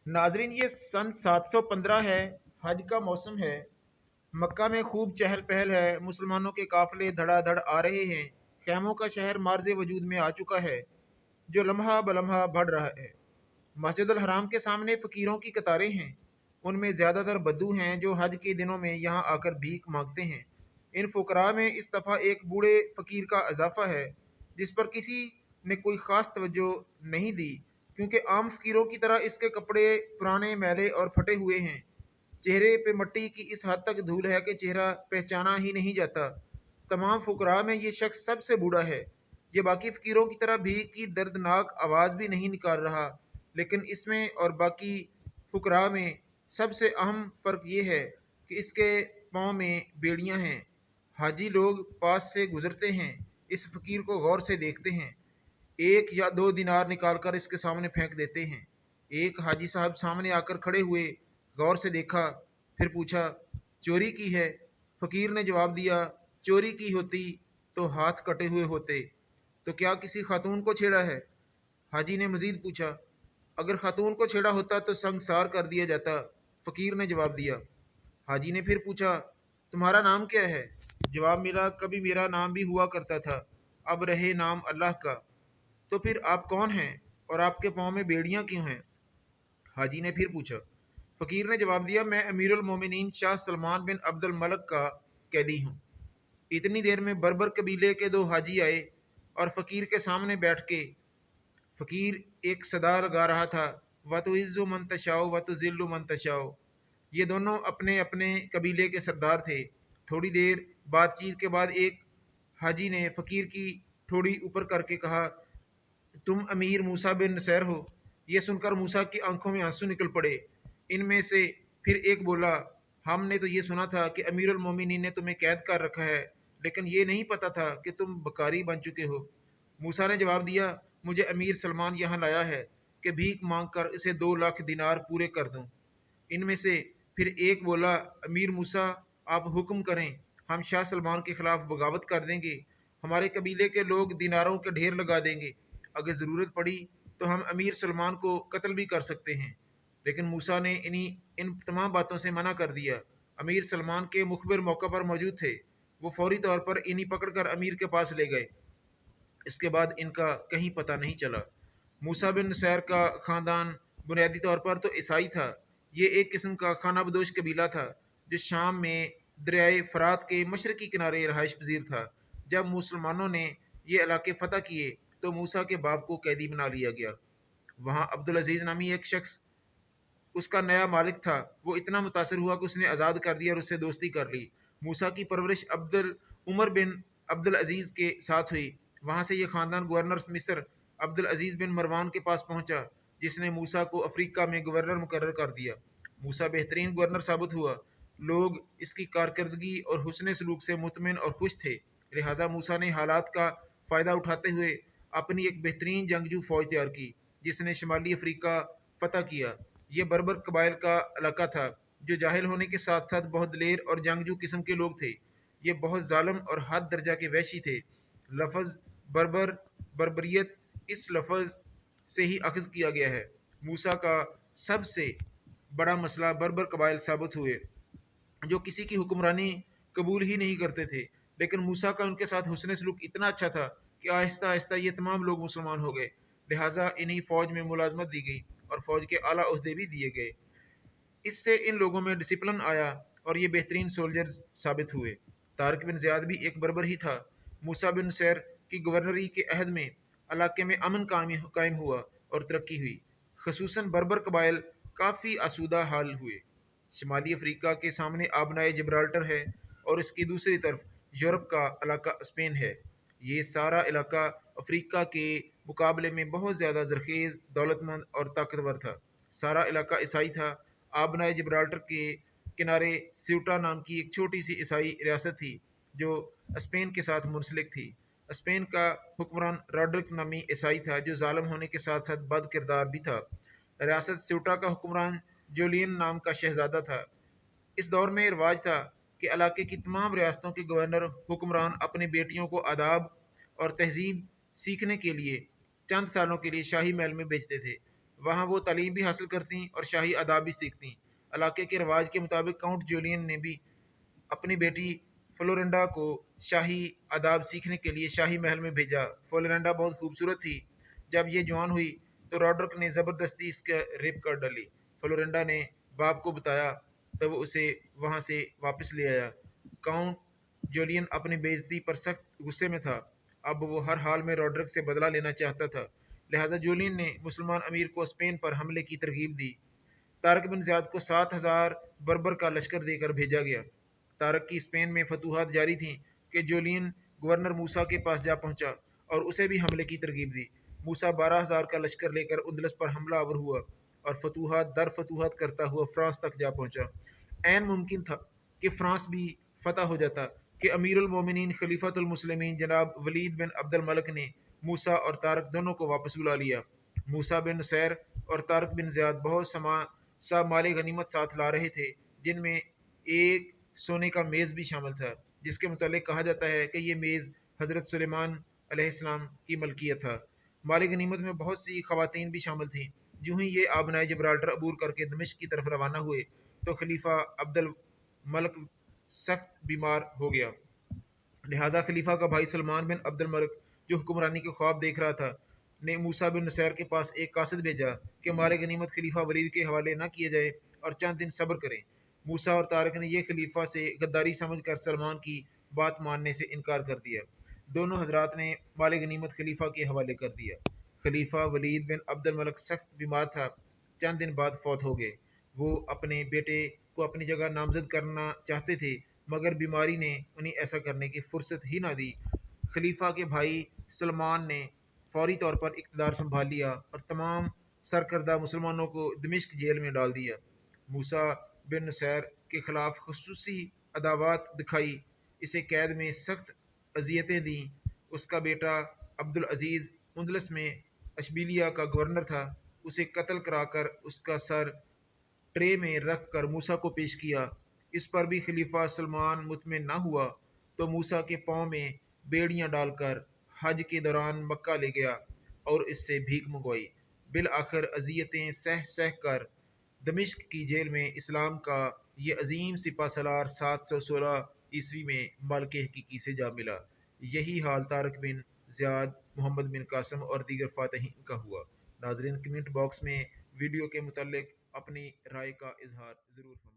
नाजरीन, ये सन 715 है। हज का मौसम है। मक्का में खूब चहल पहल है। मुसलमानों के काफिले धड़ाधड़ आ रहे हैं। खैमों का शहर मार्ज वजूद में आ चुका है, जो लम्हा बलम्हा बढ़ रहा है। मस्जिद हराम के सामने फ़कीरों की कतारें हैं। उनमें ज़्यादातर बद्दू हैं जो हज के दिनों में यहाँ आकर भीख मांगते हैं। इन फ़ुकरा में इस दफ़ा एक बूढ़े फ़कीर का इजाफा है, जिस पर किसी ने कोई ख़ास तवज्जो नहीं दी, क्योंकि आम फ़कीरों की तरह इसके कपड़े पुराने, मैले और फटे हुए हैं। चेहरे पे मिट्टी की इस हद तक धूल है कि चेहरा पहचाना ही नहीं जाता। तमाम फ़ुकरा में ये शख्स सबसे बूढ़ा है। ये बाकी फ़कीरों की तरह भीख की दर्दनाक आवाज़ भी नहीं निकाल रहा, लेकिन इसमें और बाकी फ़ुकरा में सबसे अहम फ़र्क ये है कि इसके पाँव में बेड़ियाँ हैं। हाजी लोग पास से गुजरते हैं, इस फ़कीर को गौर से देखते हैं, एक या दो दिनार निकालकर इसके सामने फेंक देते हैं। एक हाजी साहब सामने आकर खड़े हुए, गौर से देखा, फिर पूछा, चोरी की है? फ़कीर ने जवाब दिया, चोरी की होती तो हाथ कटे हुए होते। तो क्या किसी खातून को छेड़ा है? हाजी ने मजीद पूछा, अगर खातून को छेड़ा होता तो संगसार कर दिया जाता। फ़कीर ने जवाब दिया। हाजी ने फिर पूछा, तुम्हारा नाम क्या है? जवाब मिला, कभी मेरा नाम भी हुआ करता था, अब रहे नाम अल्लाह का। तो फिर आप कौन हैं और आपके पाँव में बेड़ियाँ क्यों हैं? हाजी ने फिर पूछा। फ़कीर ने जवाब दिया, मैं अमीरुल मोमिनीन शाह सलमान बिन अब्दुल मलक का कैदी हूँ। इतनी देर में बर्बर कबीले के दो हाजी आए और फ़कीर के सामने बैठ के फ़कीर एक सदा लगा रहा था, व तो इज़्ज़ु मन तशाओ व तो ज़िल्लु मन तशाओ। ये दोनों अपने अपने कबीले के सरदार थे। थोड़ी देर बातचीत के बाद एक हाजी ने फ़कीर की थोड़ी ऊपर करके कहा, तुम अमीर मूसा बिन नसैर हो। ये सुनकर मूसा की आंखों में आंसू निकल पड़े। इनमें से फिर एक बोला, हमने तो ये सुना था कि अमीरुल मोमिनीन ने तुम्हें कैद कर रखा है, लेकिन ये नहीं पता था कि तुम बकारी बन चुके हो। मूसा ने जवाब दिया, मुझे अमीर सलमान यहाँ लाया है कि भीख मांग कर इसे 2 लाख दिनार पूरे कर दूँ। इनमें से फिर एक बोला, अमीर मूसा, आप हुक्म करें, हम शाह सलमान के खिलाफ बगावत कर देंगे। हमारे कबीले के लोग दिनारों के ढेर लगा देंगे। अगर ज़रूरत पड़ी तो हम अमीर सलमान को कत्ल भी कर सकते हैं। लेकिन मूसा ने इन तमाम बातों से मना कर दिया। अमीर सलमान के मुखबिर मौका पर मौजूद थे। वो फौरी तौर पर इन्हीं पकड़कर अमीर के पास ले गए। इसके बाद इनका कहीं पता नहीं चला। मूसा बिन नसैर का ख़ानदान बुनियादी तौर पर तो ईसाई था। ये एक किस्म का खाना बदोश कबीला था, जो शाम में दरियाए फ़रात के मशरक़ी किनारे रहाइश पजीर था। जब मुसलमानों ने ये इलाके फ़तह किए तो मूसा के बाप को कैदी बना लिया गया। वहाँ अब्दुल अजीज़ नामी एक शख्स उसका नया मालिक था। वो इतना मुतासर हुआ कि उसने आज़ाद कर दिया और उससे दोस्ती कर ली। मूसा की परवरिश अब्दुल उमर बिन अब्दुल अजीज़ के साथ हुई। वहाँ से ये ख़ानदान गवर्नर मिस्र अब्दुल अजीज़ बिन मरवान के पास पहुँचा, जिसने मूसा को अफ्रीका में गवर्नर मुकर्रर कर दिया। मूसा बेहतरीन गवर्नर साबित हुआ। लोग इसकी कारकर्दगी और हुस्न सलूक से मुतमिन और खुश थे। लिहाजा मूसा ने हालात का फ़ायदा उठाते हुए अपनी एक बेहतरीन जंगजू फ़ौज तैयार की, जिसने शुमाली अफ्रीका फ़तह किया। ये बर्बर कबाइल का इलाका था, जो जाहिल होने के साथ साथ बहुत दलेर और जंगजू किस्म के लोग थे। ये बहुत जालिम और हद दर्जा के वहशी थे। लफ्ज़ बर्बर, बर्बरियत, इस लफ्ज़ से ही अखज़ किया गया है। मूसा का सबसे बड़ा मसला बर्बर कबाइल साबित हुए, जो किसी की हुक्मरानी कबूल ही नहीं करते थे। लेकिन मूसा का उनके साथ हुस्न सलूक इतना अच्छा था कि आहिस्ता आहिस्ता ये तमाम लोग मुसलमान हो गए। लिहाजा इन्हीं फ़ौज में मुलाजमत दी गई और फ़ौज के आला ओहदे भी दिए गए। इससे इन लोगों में डिसिप्लिन आया और ये बेहतरीन सोल्जर्स साबित हुए। तारिक बिन ज़ियाद भी एक बर्बर ही था। मूसा बिन सैर की गवर्नरी के अहद में इलाके में अमन कायम हुआ और तरक्की हुई। खसूसन बर्बर कबाइल काफ़ी आसूदा हाल हुए। शुमाली अफ्रीका के सामने आबनाए जब्राल्टर है और इसकी दूसरी तरफ यूरोप का इलाका स्पेन है। ये सारा इलाका अफ्रीका के मुकाबले में बहुत ज़्यादा ज़रखेज़, दौलतमंद और ताकतवर था। सारा इलाका ईसाई था। आबनाए जब्राल्टर के किनारे स्यूटा नाम की एक छोटी सी ईसाई रियासत थी, जो स्पेन के साथ मुंसलिक थी। स्पेन का हुक्मरान रॉड्रिक नामी ईसाई था, जो जालिम होने के साथ साथ बद किरदार भी था। रियासत स्यूटा का हुक्मरान जोलियन नाम का शहजादा था। इस दौर में रिवाज था कि इलाके की तमाम रियासतों के गवर्नर हुक्मरान अपनी बेटियों को आदाब और तहजीब सीखने के लिए चंद सालों के लिए शाही महल में भेजते थे। وہاں وہ تعلیم بھی حاصل کرتی اور شاہی آداب بھی سیکھتی۔ علاقے کے رواج کے مطابق کاؤنٹ جولین نے بھی اپنی بیٹی فلورنڈا کو شاہی آداب سیکھنے کے لیے شاہی محل میں بھیجا۔ فلورنڈا بہت خوبصورت تھی۔ جب یہ جوان ہوئی تو راڈرک نے زبردستی اس کا ریپ کر ڈالی۔ فلورنڈا نے باپ کو بتایا تو وہ اسے وہاں سے واپس لے آیا۔ کاؤنٹ جولین اپنی بے عزتی پر سخت غصے میں تھا۔ اب وہ ہر حال میں راڈرک سے بدلہ لینا چاہتا تھا، لہذا جولین نے مسلمان امیر کو اسپین پر حملے کی ترغیب دی۔ طارق بن زیاد کو 7,000 بربر کا لشکر دے کر بھیجا گیا۔ طارق کی اسپین میں فتوحات جاری تھیں کہ جولین گورنر موسیٰ کے پاس جا پہنچا اور اسے بھی حملے کی ترغیب دی۔ موسیٰ 12,000 کا لشکر لے کر اندلس پر حملہ آور ہوا اور فتوحات در فتوحات کرتا ہوا فرانس تک جا پہنچا۔ عین ممکن تھا کہ فرانس بھی فتح ہو جاتا کہ امیر المومنین خلیفۃ المسلمین جناب ولید بن عبد الملک نے موسیٰ اور طارق دونوں کو واپس بلا لیا۔ موسیٰ بن نصیر اور طارق بن زیاد بہت سا مال غنیمت ساتھ لا رہے تھے، جن میں ایک سونے کا میز بھی شامل تھا، جس کے متعلق کہا جاتا ہے کہ یہ میز حضرت سلیمان علیہ السلام کی ملکیت تھا۔ مال غنیمت میں بہت سی خواتین بھی شامل تھیں۔ جو ہی یہ آبنائے جبرالٹر عبور کر کے دمشق کی طرف روانہ ہوئے تو خلیفہ عبد الملک سخت بیمار ہو گیا، لہذا خلیفہ کا بھائی سلمان بن عبد الملک جو حکمرانی کے خواب دیکھ رہا تھا نے موسیٰ بن نصیر کے پاس ایک قاصد بھیجا کہ مال غنیمت خلیفہ ولید کے حوالے نہ کیے جائے اور چند دن صبر کریں۔ موسیٰ اور طارق نے یہ خلیفہ سے غداری سمجھ کر سلمان کی بات ماننے سے انکار کر دیا۔ دونوں حضرات نے مال غنیمت خلیفہ کے حوالے کر دیا۔ خلیفہ ولید بن عبد الملک سخت بیمار تھا، چند دن بعد فوت ہو گئے۔ وہ اپنے بیٹے کو اپنی جگہ نامزد کرنا چاہتے تھے، مگر بیماری نے انہیں ایسا کرنے کی فرصت ہی نہ دی۔ خلیفہ کے بھائی سلمان نے فوری طور پر اقتدار سنبھال لیا اور تمام سرکردہ مسلمانوں کو دمشق جیل میں ڈال دیا۔ موسیٰ بن نصیر کے خلاف خصوصی عداوت دکھائی، اسے قید میں سخت اذیتیں دیں۔ اس کا بیٹا عبدالعزیز اندلس میں اشبیلیہ کا گورنر تھا، اسے قتل کرا کر اس کا سر ٹرے میں رکھ کر موسیٰ کو پیش کیا۔ اس پر بھی خلیفہ سلمان مطمئن نہ ہوا تو موسیٰ کے پاؤں میں بیڑیاں ڈال کر حج کے دوران مکہ لے گیا اور اس سے بھیک منگوائی۔ بالآخر اذیتیں سہ سہ کر دمشق کی جیل میں اسلام کا یہ عظیم سپہ سالار 716 میں مالک حقیقی سے جا ملا۔ یہی حال طارق بن زیاد، محمد بن قاسم اور دیگر فاتحین کا ہوا۔ ناظرین، کمنٹ باکس میں ویڈیو کے متعلق اپنی رائے کا اظہار ضرور فرمائیں۔